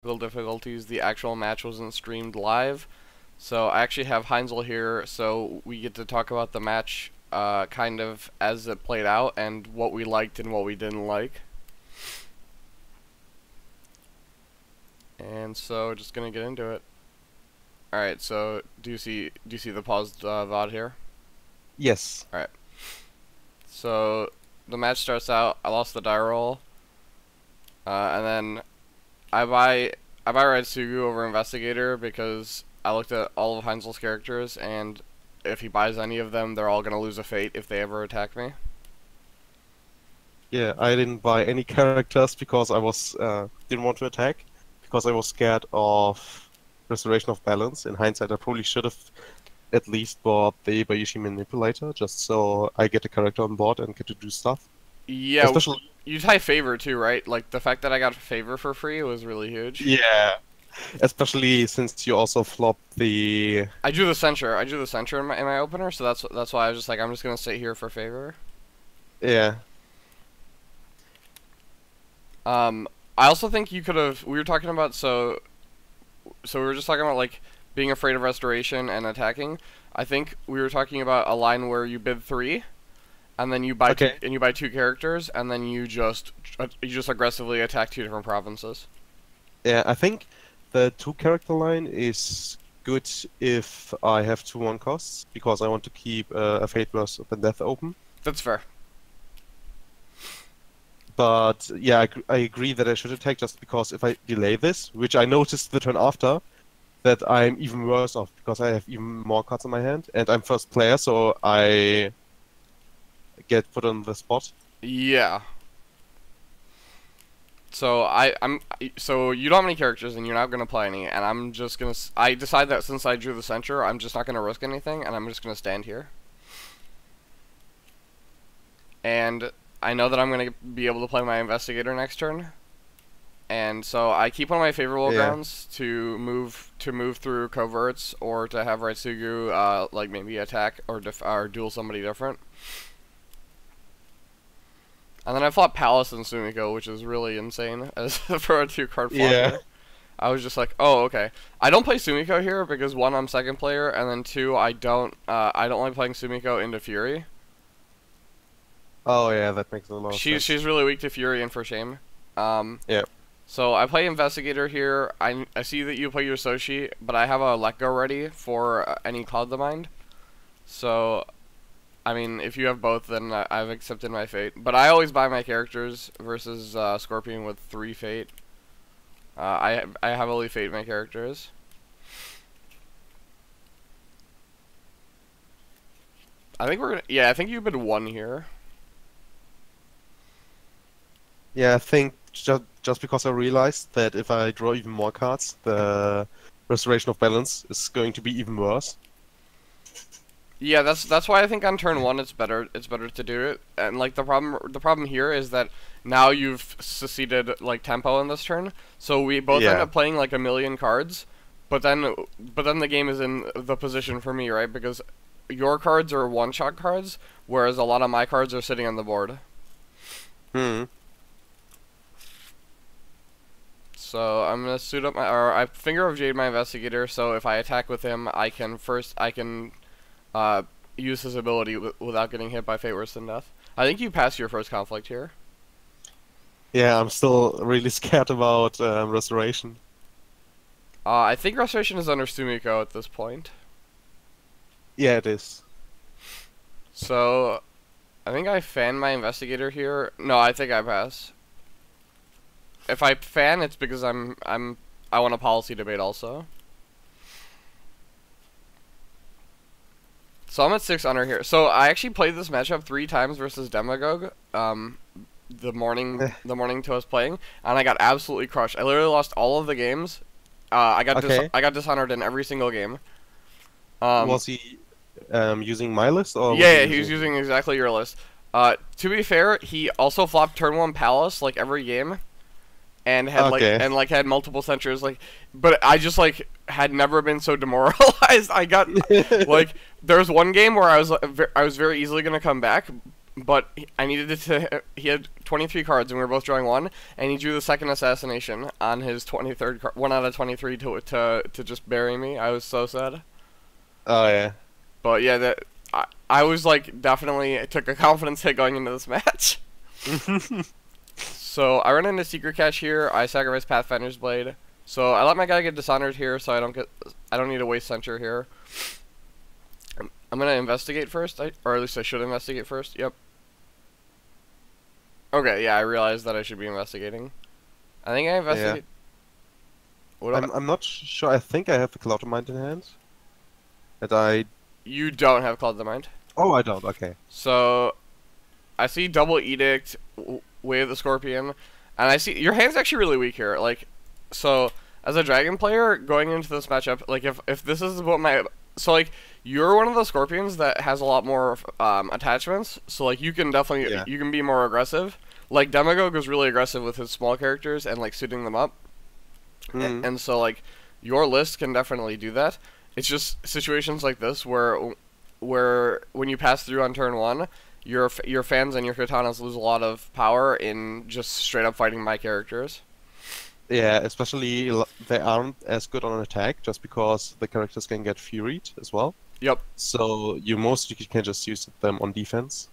difficulties, the actual match wasn't streamed live. So I actually have Heinzel here, so we get to talk about the match kind of as it played out and what we liked and what we didn't like. And so just gonna get into it. Alright, so do you see the paused VOD here? Yes. Alright. So the match starts out, I lost the die roll. And then I buy Red Sugu over Investigator because I looked at all of Heinzel's characters, and if he buys any of them, they're all gonna lose a fate if they ever attack me. Yeah, I didn't buy any characters because I was didn't want to attack because I was scared of restoration of balance. In hindsight, I probably should have at least bought the Ibayushi Manipulator just so I get a character on board and get to do stuff. Yeah, Especially you tie favor too, right? Like the fact that I got favor for free was really huge. yeah, especially since you also flopped the. I drew the censure. I drew the censure in my opener, so that's why I was just like, I'm just gonna sit here for favor. Yeah. I also think you could have. We were talking about so we were just talking about like being afraid of restoration and attacking. I think we were talking about a line where you bid 3, and then you buy two characters, and then you just aggressively attack 2 different provinces. Yeah, I think the 2-character line is good if I have 2 1 costs because I want to keep a Fate Worse Than Death open. That's fair. But yeah, I agree that I should attack just because if I delay this, which I noticed the turn after, that I'm even worse off because I have even more cards in my hand and I'm first player, so I get put on the spot. Yeah. So so you don't have any characters and you're not gonna play any, and I'm just gonna. I decide that since I drew the censure, I'm just not gonna risk anything, and I'm just gonna stand here. And I know that I'm gonna be able to play my Investigator next turn, and so I keep one of my favorable grounds to move through coverts or to have Raitsugu like maybe attack or duel somebody different. And then I flop Palace and Sumiko, which is really insane as for a 2-card flop. Yeah. Here. I was just like, oh, okay. I don't play Sumiko here because 1, I'm second player, and then 2, I don't like playing Sumiko into Fury. Oh yeah, that makes a lot of sense. She's really weak to Fury and for shame. Yeah. So I play Investigator here. I see that you play your Soshi, but I have a Let Go ready for any Cloud the Mind. So, I mean, if you have both, then I've accepted my fate. But I always buy my characters versus Scorpion with 3 fate. I heavily fate my characters. I think we're gonna. Yeah, I think you bid 1 here. Yeah, I think just because I realized that if I draw even more cards, the restoration of balance is going to be even worse. Yeah, that's why I think on turn 1 it's better to do it. And like the problem here is that now you've seceded like tempo in this turn, so we both end up playing like a million cards, but then the game is in the position for me, right? Because your cards are one-shot cards, whereas a lot of my cards are sitting on the board. So I'm gonna suit up I Finger of Jade my Investigator, so if I attack with him, I can use his ability without getting hit by Fate Worse Than Death. I think you pass your first conflict here. Yeah, I'm still really scared about restoration. I think restoration is under Sumiko at this point. Yeah, it is. So I think I fan my Investigator here. No, I think I pass. If I fan, it's because I want a policy debate also. So I'm at 6 under here. So I actually played this matchup 3 times versus Demagogue. The morning to us playing, and I got absolutely crushed. I literally lost all of the games. I got dishonored in every single game. Was he using my list or? Yeah, he was using exactly your list. To be fair, he also flopped turn 1 Palace like every game. And had had multiple censures, but I just had never been so demoralized. I got like there was one game where I was very easily gonna come back, but I needed it to. He had 23 cards, and we were both drawing one, and he drew the second assassination on his 23rd card, 1 out of 23 to just bury me. I was so sad. Oh yeah. But yeah, I was like definitely took a confidence hit going into this match. So I run into Secret Cache here. I sacrifice Pathfinder's Blade. So I let my guy get dishonored here, so I don't need to waste censure here. I'm gonna investigate first, or at least I should investigate first. Yep. Okay, yeah, I realized that I should be investigating. I think I investigate. Yeah. I'm not sure. I think I have the Cloud of Mind in hand. And I. You don't have Cloud of the Mind. Oh, I don't. Okay. So, I see Double Edict, Way of the Scorpion, and I see your hand's actually really weak here. Like, so as a dragon player going into this matchup, like if this is what my like you're one of the scorpions that has a lot more attachments, so like you can definitely you can be more aggressive. Like Demagogue was really aggressive with his small characters and like suiting them up, and so like your list can definitely do that. It's just situations like this where when you pass through on turn 1, your fans and your katanas lose a lot of power in just straight up fighting my characters. Yeah, especially they aren't as good on attack just because the characters can get furied as well. Yep. So you mostly can just use them on defense.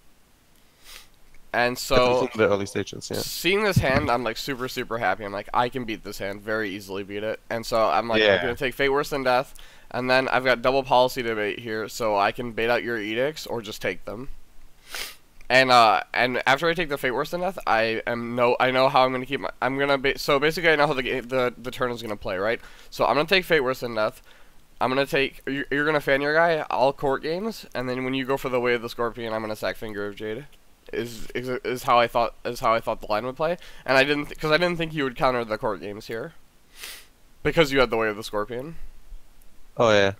And so in the early stages, yeah. Seeing this hand, I'm like super happy. I'm like, I can beat this hand, very easily beat it. And so I'm like, I'm gonna take Fate Worse Than Death, and then I've got double policy debate here, so I can bait out your edicts or just take them. And after I take the Fate Worse Than Death, I know how I'm gonna keep my so basically I know how the turn is gonna play, right? So I'm gonna take Fate Worse Than Death. I'm gonna take you're gonna fan your guy. I'll court games, and then when you go for the Way of the Scorpion, I'm gonna sack Finger of Jade. Is how I thought the line would play, and I didn't think you would counter the court games here, because you had the Way of the Scorpion. Oh yeah.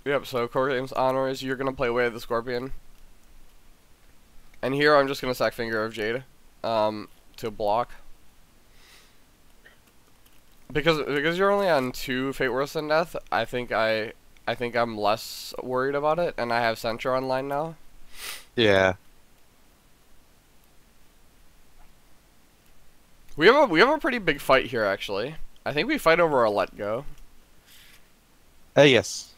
Yep, so core games honor is you're gonna play Way of the Scorpion. And here I'm just gonna sack Finger of Jade to block. Because you're only on 2 Fate Worse Than Death, I think I'm less worried about it, and I have Censure online now. Yeah. We have a pretty big fight here actually. I think we fight over a let go. Yes.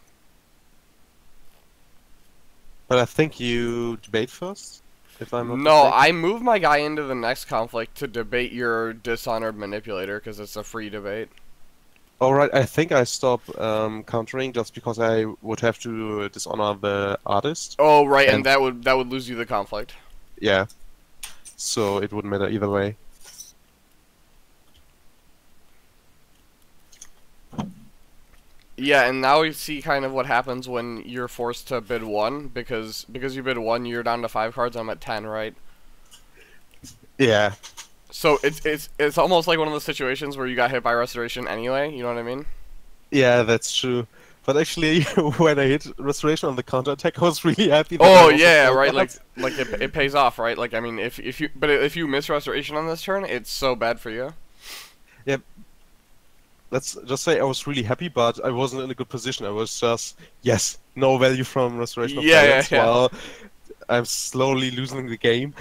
But I think you debate first, if I'm not mistaken. I move my guy into the next conflict to debate your Dishonored Manipulator, because it's a free debate. Alright, I think I stop countering just because I would have to dishonor the artist. Oh, right, and that would lose you the conflict. Yeah. So it wouldn't matter either way. Yeah, and now we see kind of what happens when you're forced to bid 1, because you bid 1, you're down to 5 cards. I'm at 10, right? Yeah. So it's almost like one of those situations where you got hit by restoration anyway. You know what I mean? Yeah, that's true. But actually, when I hit restoration on the counter attack, I was really happy. Oh yeah, right. Like it pays off, right? Like I mean, if you miss restoration on this turn, it's so bad for you. Yeah. Let's just say I was really happy, but I wasn't in a good position. I was just, yes, no value from restoration of balance, while I'm slowly losing the game.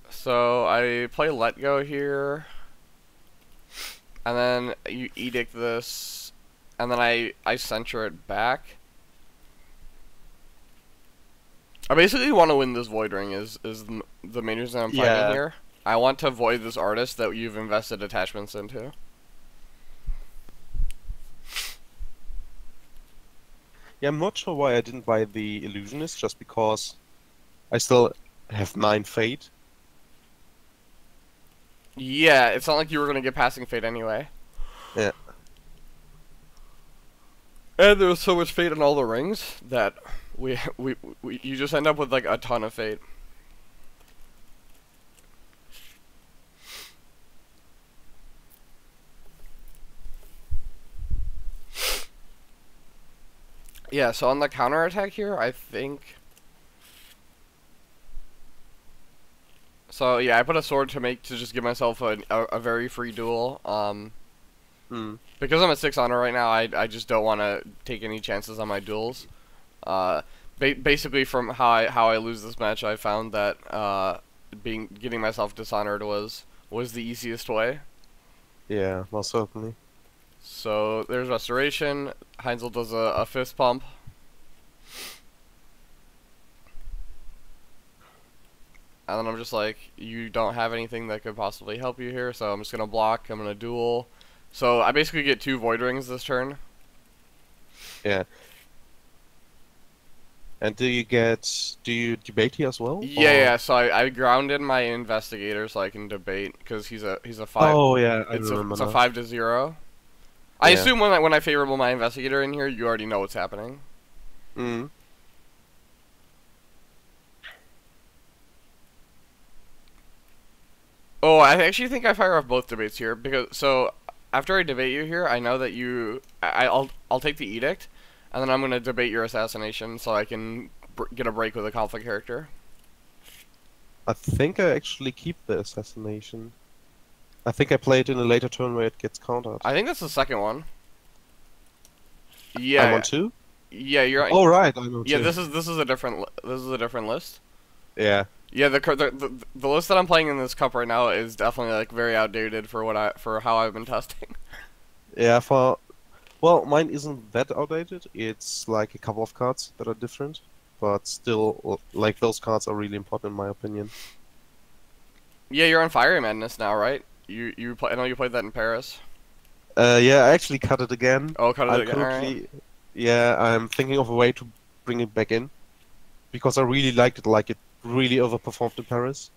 So I play Let Go here, and then you edict this, and then I censure it back. I basically want to win this Void Ring is the main reason I'm fighting here. I want to void this artist that you've invested attachments into. Yeah, I'm not sure why I didn't buy the Illusionist, just because I still have 9 Fate. Yeah, it's not like you were going to get passing Fate anyway. Yeah. And there's so much Fate in all the rings that you just end up with like a ton of Fate. Yeah, so on the counterattack here, I think... So yeah, I put a sword to just give myself a very free duel. Because I'm at 6 honor right now, I just don't want to take any chances on my duels. Basically, from how I lose this match, I found that getting myself dishonored was the easiest way. Yeah, most certainly. So there's restoration. Heinzel does a fist pump. And then I'm just like, you don't have anything that could possibly help you here, so I'm just gonna block. I'm gonna duel. So I basically get 2 void rings this turn. Yeah. And do you debate here as well? Yeah. So I grounded my investigator so I can debate because he's a 5. Oh yeah, it's a 5 to 0. I assume when I favorable my investigator in here, you already know what's happening. Oh, I actually think I fire off both debates here because after I debate you here, I know that I'll take the edict, and then I'm gonna debate your assassination so I can get a break with a conflict character. I think I actually keep the assassination. I think I play it in a later turn where it gets countered. I think that's the second one. Yeah. I'm on 2? Yeah, you're right. Oh right, I'm on 2. Yeah, this is a different list. Yeah. Yeah, the list that I'm playing in this cup right now is definitely like very outdated for how I've been testing. Yeah, well, mine isn't that outdated. It's like a couple of cards that are different, but still, like those cards are really important in my opinion. Yeah, you're on Fiery Madness now, right? I know you played that in Paris. Yeah, I actually cut it again. Oh, cut it again. Right. Yeah, I'm thinking of a way to bring it back in because I really liked it. Like it really overperformed in Paris.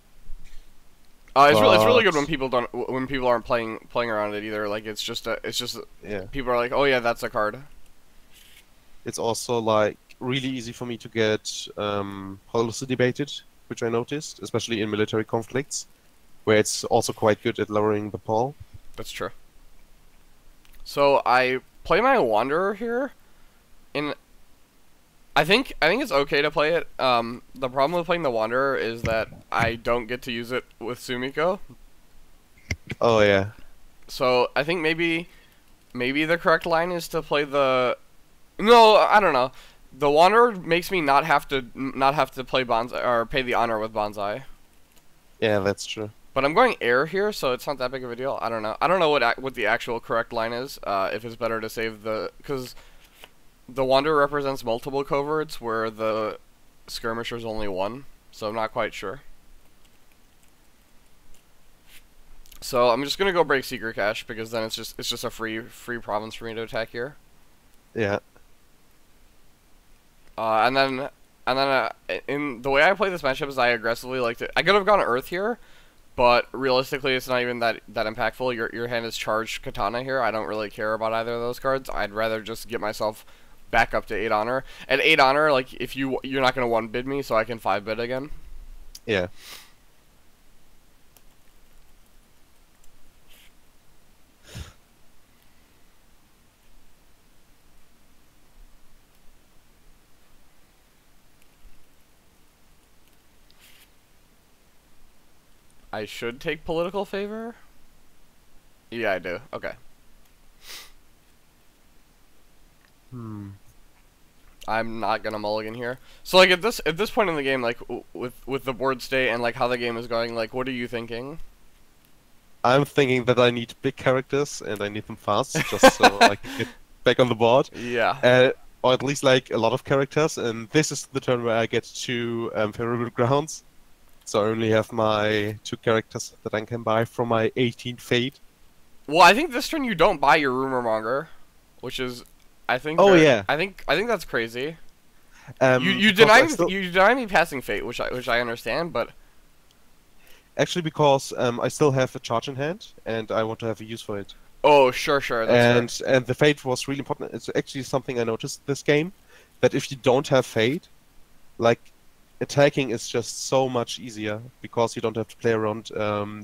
It's really good when people aren't playing around it either. Like it's just yeah. People are like, oh yeah, that's a card. It's also like really easy for me to get policy debated, which I noticed, especially in military conflicts, where it's also quite good at lowering the pol. That's true. So I play my Wanderer here, and I think it's okay to play it. The problem with playing the Wanderer is that I don't get to use it with Sumiko. Oh yeah. So I think maybe the correct line is to play the. No, I don't know. The Wanderer makes me not have to play Bonsai or pay the honor with Bonsai. Yeah, that's true. But I'm going air here, so it's not that big of a deal. I don't know. I don't know what the actual correct line is. If it's better to save because the Wanderer represents multiple coverts, where the Skirmisher's only one. So I'm not quite sure. So I'm just gonna go break Secret Cache because then it's just a free province for me to attack here. Yeah. And then in the way I play this matchup is I aggressively like to. I could have gone Earth here, but realistically it's not even that impactful. Your hand is charged Katana here. I don't really care about either of those cards. I'd rather just get myself back up to 8 honor. At 8 honor, like if you're not gonna 1-bid me, so I can 5-bid again. Yeah. I should take political favor? Yeah, I do. Okay. I'm not gonna mulligan here. So like at this point in the game, like with the board state and like how the game is going, like what are you thinking? I'm thinking that I need big characters and I need them fast, just so I can get back on the board. Yeah. Or at least like a lot of characters, and this is the turn where I get 2 favorable grounds. So I only have my 2 characters that I can buy from my 18th Fate. Well, I think this turn you don't buy your Rumor Monger, which is, I think. Oh yeah. I think that's crazy. You deny me passing Fate, which I understand, but. Actually, because I still have a charge in hand, and I want to have a use for it. Oh, sure. And the Fate was really important. It's actually something I noticed this game, that if you don't have Fate, like, attacking is just so much easier because you don't have to play around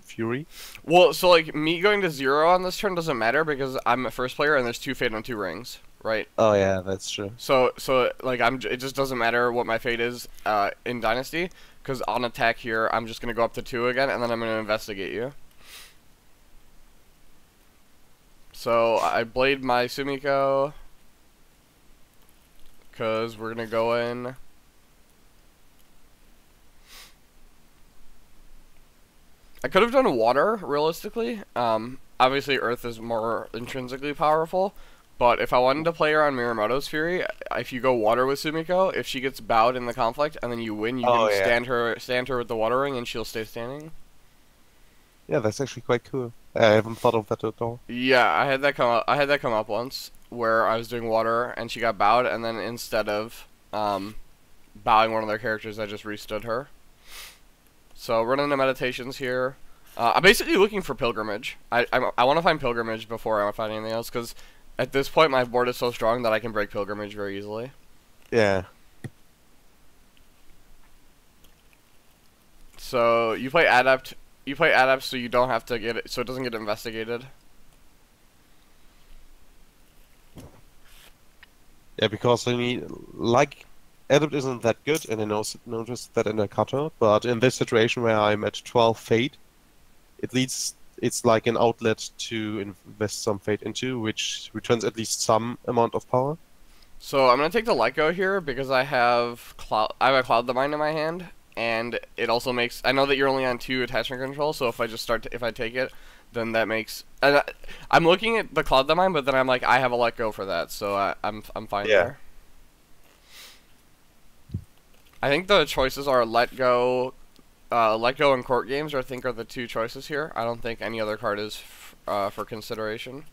Fury. Well, so like me going to 0 on this turn doesn't matter because I'm a first player and there's 2 Fate on 2 rings, right? Oh yeah, that's true. So like it just doesn't matter what my fate is in Dynasty, because on attack here I'm just gonna go up to 2 again, and then I'm gonna investigate you. So I blade my Sumiko, because we're gonna go in. I could have done water, realistically. Obviously Earth is more intrinsically powerful, but if I wanted to play her on Miyamoto's Fury, if you go water with Sumiko, if she gets bowed in the conflict and then you win, you can stand her with the water ring and she'll stay standing. Yeah, that's actually quite cool. I haven't thought of that at all. Yeah, I had that come up once where I was doing water and she got bowed, and then instead of bowing one of their characters, I just restood her. So running the meditations here. I'm basically looking for pilgrimage. I want to find pilgrimage before I find anything else, because at this point my board is so strong that I can break pilgrimage very easily. Yeah. So you play adept. You play adept so you don't have to get it, so it doesn't get investigated. Yeah, because I mean, like, adept isn't that good, and I noticed that in a cutter. But in this situation where I'm at 12 fate, it's like an outlet to invest some fate into, which returns at least some amount of power. So I'm gonna take the let go here because I have a cloud the mind in my hand, and it also makes. I know that you're only on 2 attachment control, so if I just if I take it, then that makes. And I'm looking at the cloud the mind, but then I'm like, I have a let go for that, so I'm fine there. I think the choices are let go and court games, I think, are the 2 choices here. I don't think any other card is for consideration.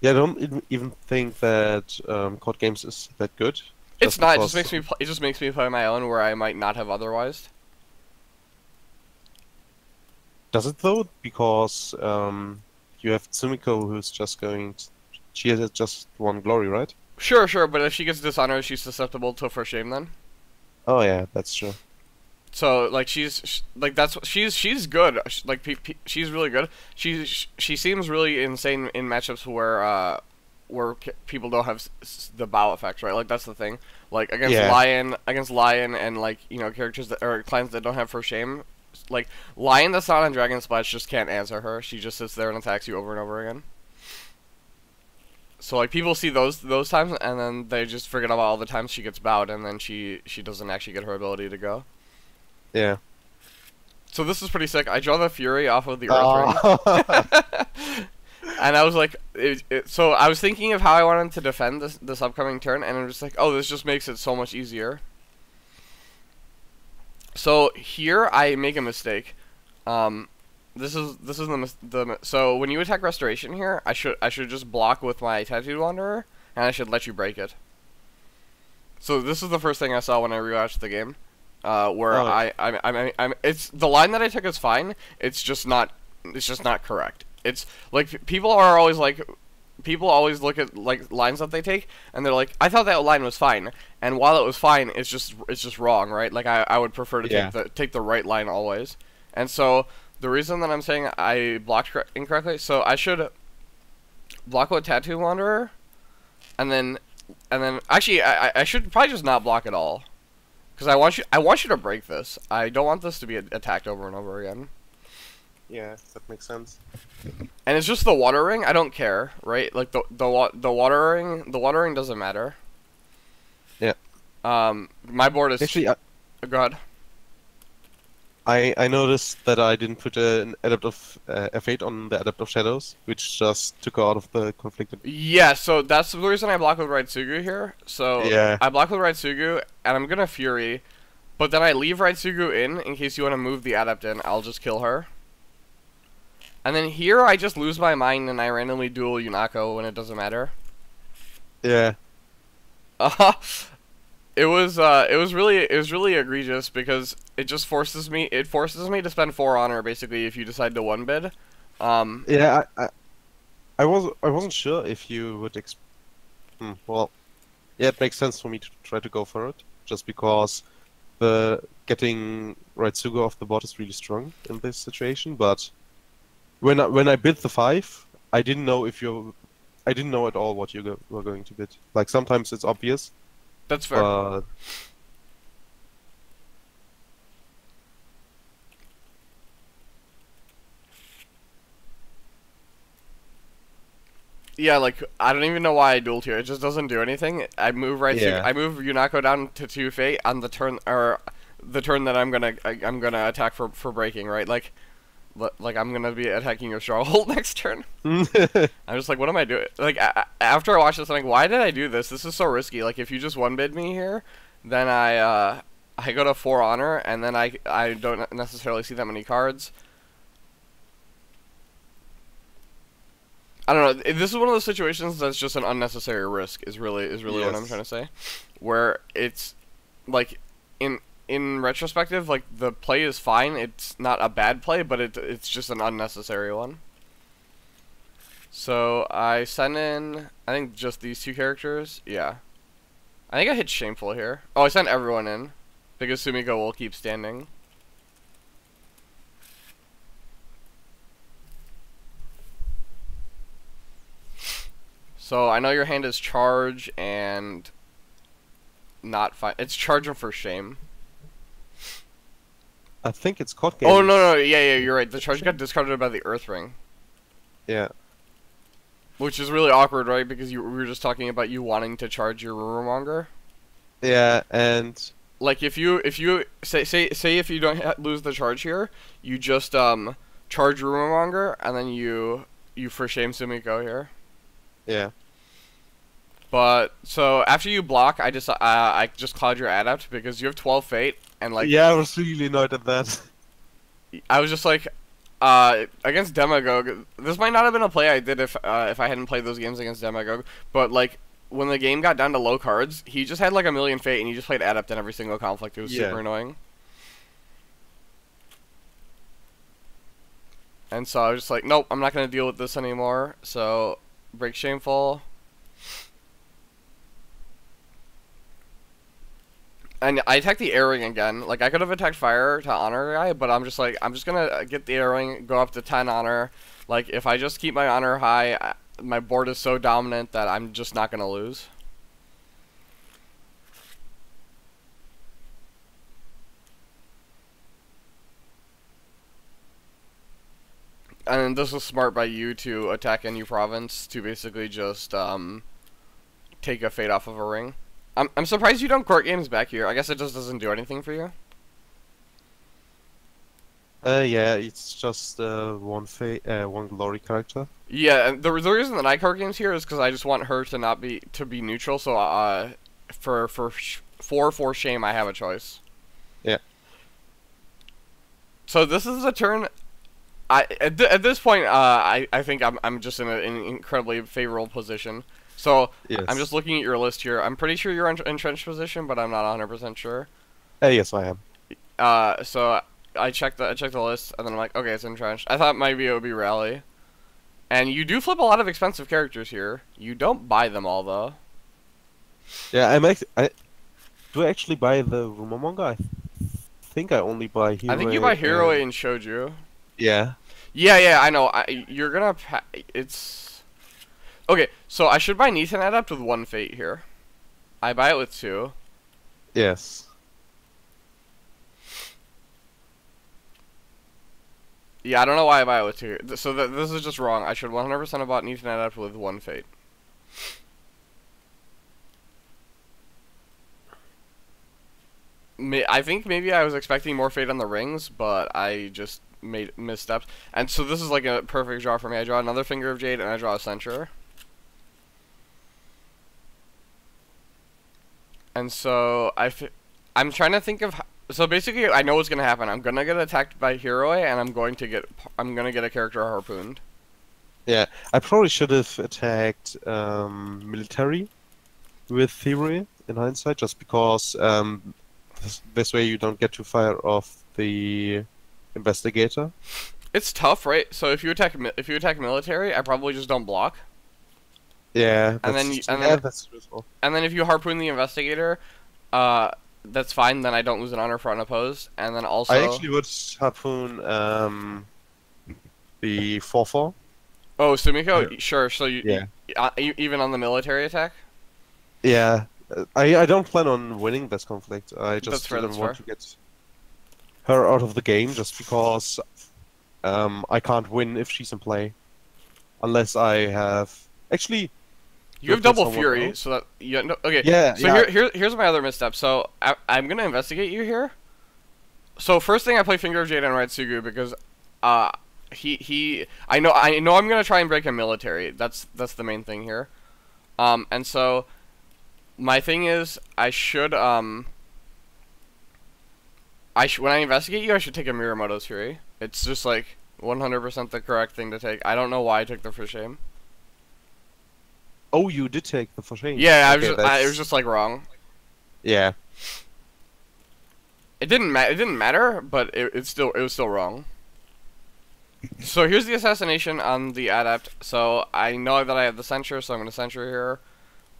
Yeah, I don't even think that court games is that good. It's not. It just makes me play my own where I might not have otherwise. Does it though? Because you have Tsumiko, who's just going. She has just 1 glory, right? Sure, but if she gets dishonored, she's susceptible to for shame then. Oh yeah, that's true. So like she's good. She's really good. She seems really insane in matchups where people don't have the bow effect, right? Like that's the thing. Like against Lion, and like, you know, characters that or clients that don't have for shame. Like Lion that's not on Dragon Splash just can't answer her. She just sits there and attacks you over and over again. So like people see those times, and then they just forget about all the times she gets bowed, and then she doesn't actually get her ability to go. Yeah. So this is pretty sick. I draw the Fury off of the Earth Ring. And I was like, so I was thinking of how I wanted to defend this upcoming turn, and I'm just like, oh, this just makes it so much easier. So here I make a mistake. This is the so when you attack Restoration here, I should just block with my Tattooed Wanderer, and I should let you break it. So this is the first thing I saw when I rewatched the game, where it's the line that I took is fine. It's just not correct. It's like people always look at like lines that they take, and they're like, I thought that line was fine, and while it was fine, it's just wrong, right? Like I would prefer to take the right line always, and so. The reason that I'm saying I blocked incorrectly, so I should block with Tattoo Wanderer, and then actually I should probably just not block at all, because I want you to break this. I don't want this to be attacked over and over again. Yeah, that makes sense. And it's just the Water Ring. I don't care, right? Like the Water Ring doesn't matter. Yeah. My board is actually. Go ahead. I noticed that I didn't put an Adept of F8 on the Adept of Shadows, which just took her out of the conflicted. Yeah, so that's the reason I block with Raitsugu here. So yeah. I block with Raitsugu, and I'm gonna Fury, but then I leave Raitsugu in case you want to move the Adept in. I'll just kill her. And then here I just lose my mind and I randomly duel Yunako when it doesn't matter. Yeah. It was really egregious because it just forces me to spend 4 honor basically if you decide to 1-bid. Yeah, I wasn't sure if you would well, yeah, it makes sense for me to try to go for it just because the getting Raitsugu off the board is really strong in this situation, but when I bid the 5, I didn't know if your I didn't know at all what you were going to bid. Like sometimes it's obvious. That's fair. But yeah, like I don't even know why I dueled here. It just doesn't do anything. I move right. yeah. I move Yunako down to 2 fate on the turn that I'm gonna attack for breaking. Right, like I'm gonna be attacking your stronghold next turn. I'm just like, what am I doing? Like after I watch this, I'm like, why did I do this? This is so risky. Like if you just one bid me here, then I go to 4 honor, and then I don't necessarily see that many cards. I don't know. This is one of those situations that's just an unnecessary risk. Is really Yes. what I'm trying to say. Where it's like in retrospective, like the play is fine. It's not a bad play, but it's just an unnecessary one. So I sent in, I think just these 2 characters. Yeah, I think I hit Shameful here. Oh, I sent everyone in because Sumiko will keep standing. So I know your hand is charge and not fine. It's charge for shame. I think it's caught games. Oh no, yeah, you're right. The charge got discarded by the Earth Ring. Yeah. Which is really awkward, right? Because we were just talking about you wanting to charge your rumor monger. Yeah, and like if you say if you don't lose the charge here, you just charge rumor monger and then you for shame Sumiko here. yeah. But so after you block, I just cloud your adapt because you have 12 fate and like Yeah, I was really annoyed at that. I was just like against Demagogue, this might not have been a play I did if I hadn't played those games against Demagogue, but like when the game got down to low cards, he just had like a million fate and he just played adept in every single conflict. It was super annoying. And so I was just like, nope, I'm not gonna deal with this anymore. So break Shameful. And I attacked the Air Ring again. Like, I could have attacked Fire to honor a guy, but I'm just like, I'm just gonna get the Air Ring, go up to 10 honor. Like, if I just keep my honor high, my board is so dominant that I'm just not gonna lose. And this was smart by you to attack a new province to basically just take a fate off of a ring. I'm surprised you don't court games back here. I guess it just doesn't do anything for you. Yeah, it's just one glory character. Yeah, and the reason that I court games here is because I just want her to not be neutral. So for shame, I have a choice. Yeah. So this is a turn. At this point, I think I'm just in an incredibly favorable position. So Yes. I'm just looking at your list here. I'm pretty sure you're in entrenched position, but I'm not 100% sure. Yes, I am. So I checked the list, and then I'm like, okay, it's entrenched. I thought maybe it would be rally, and you do flip a lot of expensive characters here. You don't buy them all though. Yeah, I do actually buy the rumor manga. I think I only buy Hero. I think you buy Hero and Shouju. Yeah. Yeah, I know. You're gonna. It's. Okay, so I should buy Neathan Adept with 1 fate here. I buy it with 2. Yes. Yeah, I don't know why I buy it with 2. So this is just wrong. I should 100% have bought Neathan Adept with 1 fate. I think maybe I was expecting more fate on the rings, but I just made missteps. And so this is like a perfect draw for me. I draw another Finger of Jade and I draw a Censure. And so I'm trying to think of. So basically, I know what's gonna happen. I'm gonna get attacked by Hiroi, and I'm gonna get a character harpooned. Yeah, I probably should have attacked military with Theory in hindsight, just because this way you don't get to fire off the investigator. It's tough, right? So if you attack military, I probably just don't block. Yeah, that's useful. And then if you harpoon the investigator, that's fine. Then I don't lose an honor for unopposed. And then also, I actually would harpoon the 4/4. Oh, Sumiko, sure. So you Even on the military attack? Yeah. I don't plan on winning this conflict. I just That's fair, didn't that's want fair. to get her out of the game just because I can't win if she's in play. Unless I have... Actually, You have double fury, so that... Yeah, no, okay, yeah, so yeah. here's my other misstep. So, I'm gonna investigate you here. So, first thing, I play Finger of Jade on Raitsugu because, I know I'm gonna try and break a military. That's the main thing here. And so, my thing is, when I investigate you, I should take a Miyamoto's Fury. It's just like 100% the correct thing to take. I don't know why I took the for shame. Oh, you did take the for shame. Yeah, Okay, it was just like wrong. Yeah. It didn't matter, but it was still wrong. So here's the assassination on the adept. So I know that I have the censure, so I'm gonna censure here.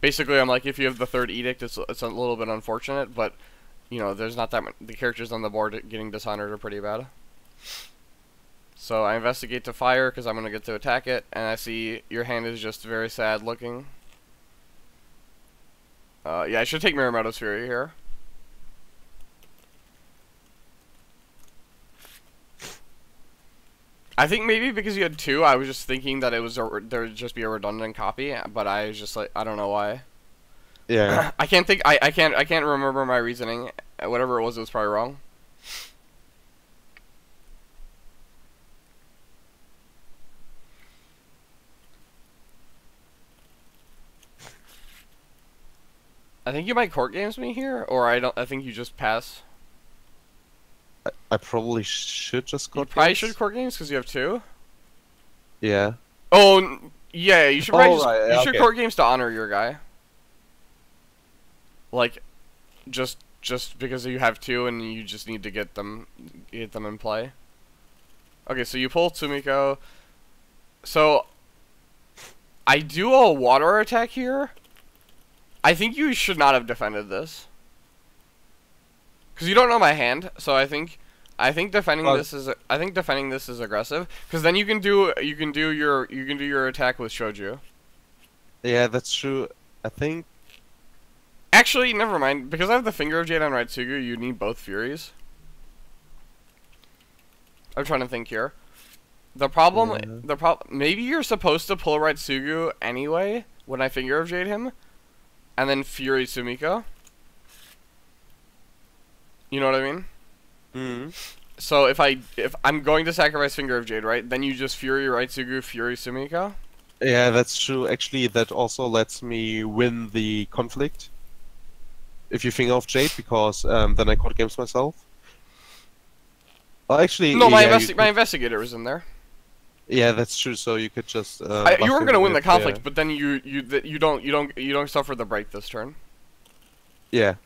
Basically, I'm like, if you have the third edict, it's a little bit unfortunate, but you know, there's not that many, the characters on the board getting dishonored are pretty bad. So I investigate to fire because I'm gonna get to attack it, and I see your hand is just very sad looking. Yeah, I should take Miyamoto's Fury here. I think maybe because you had two, I was just thinking that there would just be a redundant copy, but I was just like, I don't know why. Yeah. I can't remember my reasoning. Whatever it was probably wrong. I think you might court games me here, or I think you just pass. I probably should just You court probably games. should court games because you have two. Yeah. Oh, yeah, you should probably right, you should court games to honor your guy. Like, just because you have two and you just need to get them in play. Okay, so you pull Tsumiko. So I do a water attack here. I think you should not have defended this. Cuz you don't know my hand, so I think defending this is aggressive cuz then you can do your attack with Shoju. Yeah, that's true. I think... Actually, never mind. Because I have the Finger of Jade on Raitsugu, you need both Furies. I'm trying to think here. Maybe you're supposed to pull Raitsugu anyway when I Finger of Jade him, and then Fury Sumiko. You know what I mean? Mm-hmm. So if I'm going to sacrifice Finger of Jade, right? Then you just Fury Raitsugu, Fury Sumiko. Yeah, that's true. Actually, that also lets me win the conflict. If you Finger of Jade, because then I court games myself. Well, actually, no, my yeah, my investigator was in there. Yeah, that's true. So you could just. You weren't gonna win the conflict, but then you don't suffer the break this turn. Yeah.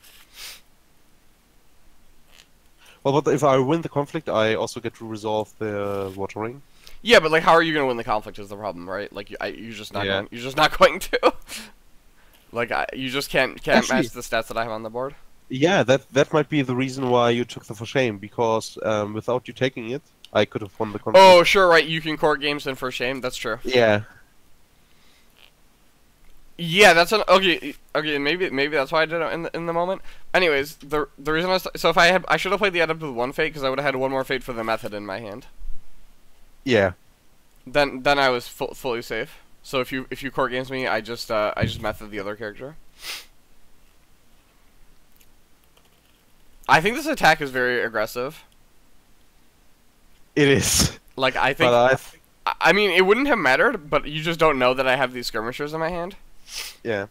Well, but if I win the conflict, I also get to resolve the watering. Yeah, but like, how are you gonna win the conflict is the problem, right? Like, you're just not going. You're just not going to. Like, you just can't Actually, match the stats that I have on the board. Yeah, that might be the reason why you took the for shame, because without you taking it, I could have won the conflict. Oh, sure, right. You can court games in for shame. That's true. Yeah. Yeah, that's an okay. Maybe that's why I did it in the moment. Anyways, the reason so if I should have played the adept with one fate because I would have had one more fate for the method in my hand. Yeah. Then I was fully safe. So if you court games me, I just method the other character. I think this attack is very aggressive. It is. Like, I think. I mean, it wouldn't have mattered, but you just don't know that I have these skirmishers in my hand. Yeah.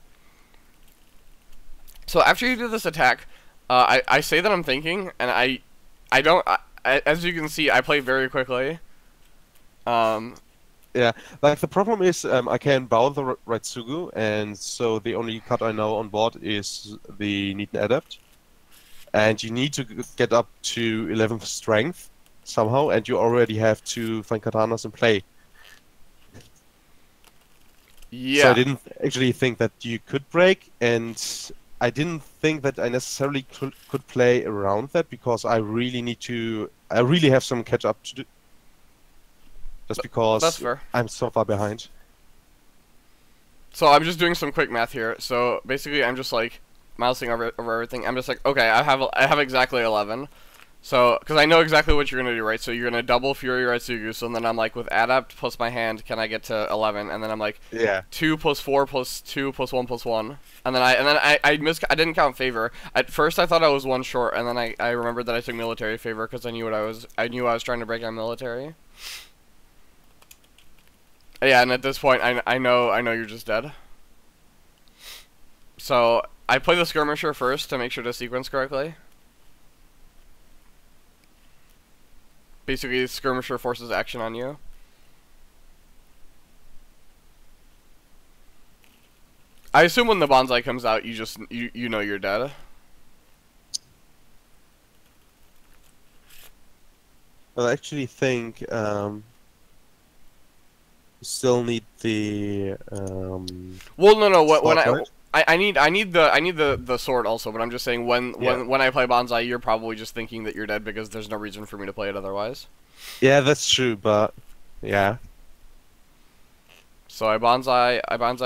So after you do this attack, I say that I'm thinking, and I don't. As you can see, I play very quickly. Yeah, like the problem is I can bow the Raitsugu, and so the only card I know on board is the Neaten Adept. And you need to get up to 11th strength somehow, and you already have two fine katanas in play. Yeah. So I didn't actually think that you could break, and I didn't think that I necessarily could play around that, because I really have some catch up to do. Just because That's fair. I'm so far behind. So I'm just doing some quick math here. So basically, I'm just like mousing over everything. I'm just like, okay, I have exactly 11. So, because I know exactly what you're gonna do, right? So you're gonna double Fury Retsugusu, and then I'm like, with Adapt plus my hand, can I get to 11? And then I'm like, Yeah. 2 plus 4 plus 2 plus 1 plus 1. And then I didn't count favor. At first I thought I was 1 short, and then I remembered that I took military favor because I knew I was trying to break my military. Yeah, and at this point I know you're just dead. So I play the skirmisher first to make sure to sequence correctly. Basically, skirmisher forces action on you. I assume when the bonsai comes out, you know you're dead. Well, I actually think you still need the Well, no. When sword, right? I need the sword also, but I'm just saying when I play bonsai, you're probably just thinking that you're dead because there's no reason for me to play it otherwise. Yeah, that's true, but yeah. So I bonsai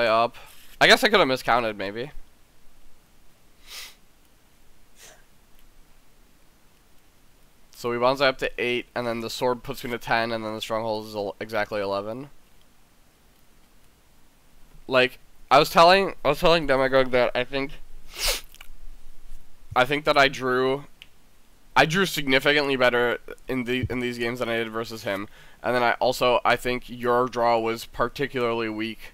up. I guess I could have miscounted maybe. So we bonsai up to 8, and then the sword puts me to 10, and then the stronghold is exactly 11. Like I was telling Demagogue that I think that I drew significantly better in these games than I did versus him, and then I think your draw was particularly weak.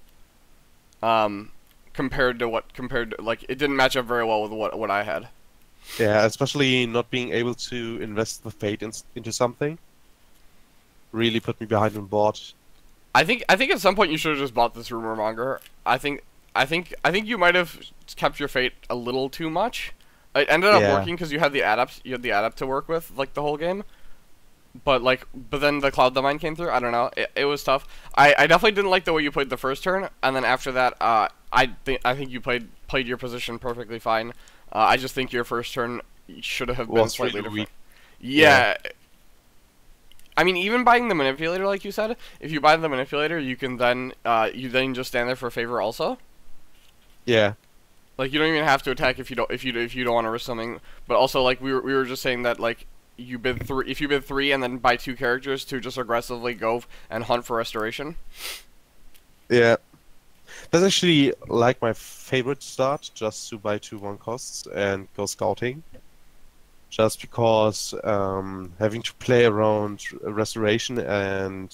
Compared to like it didn't match up very well with what I had. Yeah, especially not being able to invest the fate into something really put me behind on board. I think at some point you should have just bought this rumor monger. I think you might have kept your fate a little too much. It ended up working because you had the adapt to work with like the whole game. But then the Cloud the Mind came through. I don't know. It was tough. I definitely didn't like the way you played the first turn, and then after that, I think you played your position perfectly fine. I just think your first turn should have been slightly different. Yeah. I mean, even buying the manipulator, like you said, if you buy the manipulator, you can then just stand there for favor also. Yeah. Like you don't even have to attack if you don't want to risk something. But also, like we were just saying that like. If you bid 3 and then buy 2 characters to just aggressively go and hunt for restoration. Yeah. That's actually like my favorite start, just to buy 2 1 costs and go scouting. Just because having to play around restoration and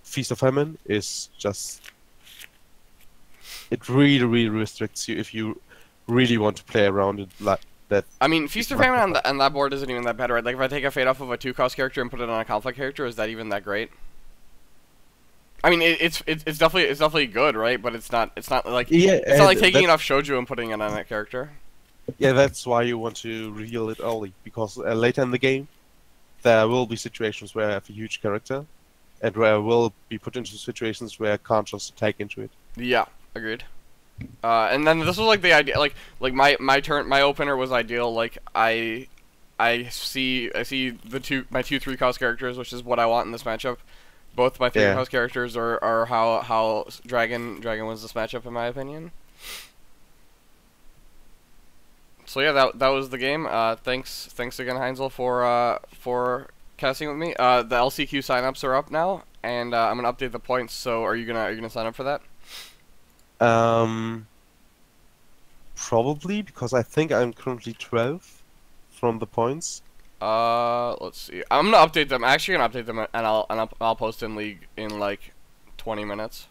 Feast of Famine is just... It really restricts you if you really want to play around it like that. I mean, Feast of Famine on that board isn't even that bad, right? Like, if I take a fate off of a 2-cost character and put it on a conflict character, is that even that great? I mean, it's definitely good, right? But it's not like it's not like taking enough shoju and putting it on that character. Yeah, that's why you want to reveal it early, because later in the game, there will be situations where I have a huge character, and where I will be put into situations where I can't just attack into it. Yeah, agreed. And then this was like the idea, like my opener was ideal. Like I see my 2 3-cost characters, which is what I want in this matchup. Both my 3-cost characters are how Dragon wins this matchup in my opinion. So yeah, that was the game. Thanks again, Heinzel, for casting with me. The LCQ signups are up now, and I'm gonna update the points. So are you gonna sign up for that? Probably, because I think I'm currently 12 from the points. Let's see. I'm gonna update them. I'm actually gonna update them, and I'll post in League in like 20 minutes.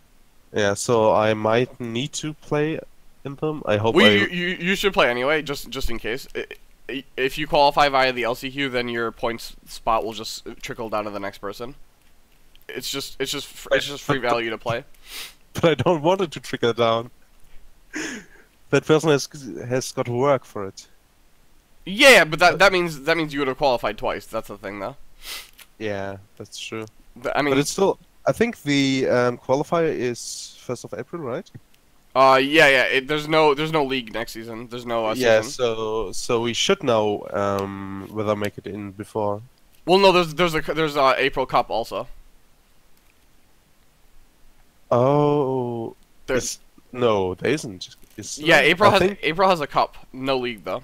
Yeah, so I might need to play in them. I hope. You should play anyway, just in case. If you qualify via the LCQ, then your points spot will just trickle down to the next person. It's just free value to play. But I don't want it to trickle down. That person has got to work for it. Yeah, but that means you would have qualified twice. That's the thing, though. Yeah, that's true. I mean, but it's still. I think the qualifier is 1st of April, right? Yeah. There's no league next season. There's no yeah. season. So we should know whether I make it in before. Well, no. There's April Cup also. Oh. No, there isn't. Yeah, April I think... April has a cup, no league though.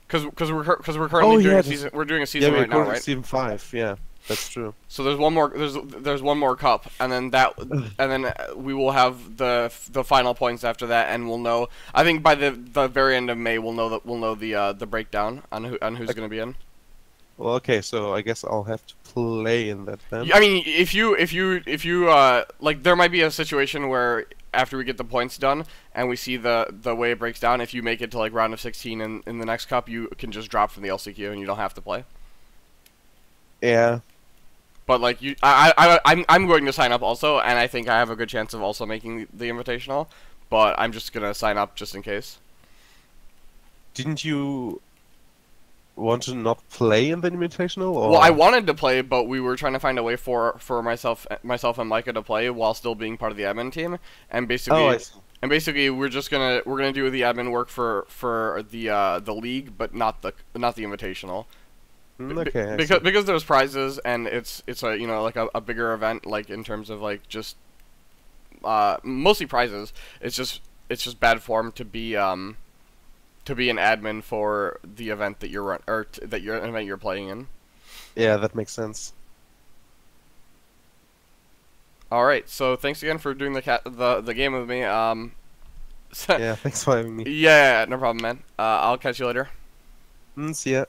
Cause we're currently Oh, doing yeah, a season. We're doing a season yeah, right now, we're right? season 5. Yeah, that's true. So there's one more. There's one more cup, and then we will have the final points after that, and we'll know. I think by the very end of May, we'll know the breakdown on who's gonna be in. Well, okay, so I guess I'll have to play in that then. I mean, if you like, there might be a situation where after we get the points done and we see the way it breaks down, if you make it to like round of 16 in the next cup, you can just drop from the LCQ and you don't have to play. Yeah. But like I'm going to sign up also, and I think I have a good chance of also making the invitational. But I'm just gonna sign up just in case. Didn't you want to not play in the invitational? Or? Well, I wanted to play, but we were trying to find a way for myself and Micah to play while still being part of the admin team, and basically we're gonna do the admin work for the league, but not the invitational. Okay. Because there's prizes, and it's a like a bigger event, like in terms of like just mostly prizes. It's just bad form to be an admin for the event that you're event you're playing in. Yeah, that makes sense. All right, so thanks again for doing the game with me. Yeah, thanks for having me. Yeah, no problem, man. I'll catch you later. See ya.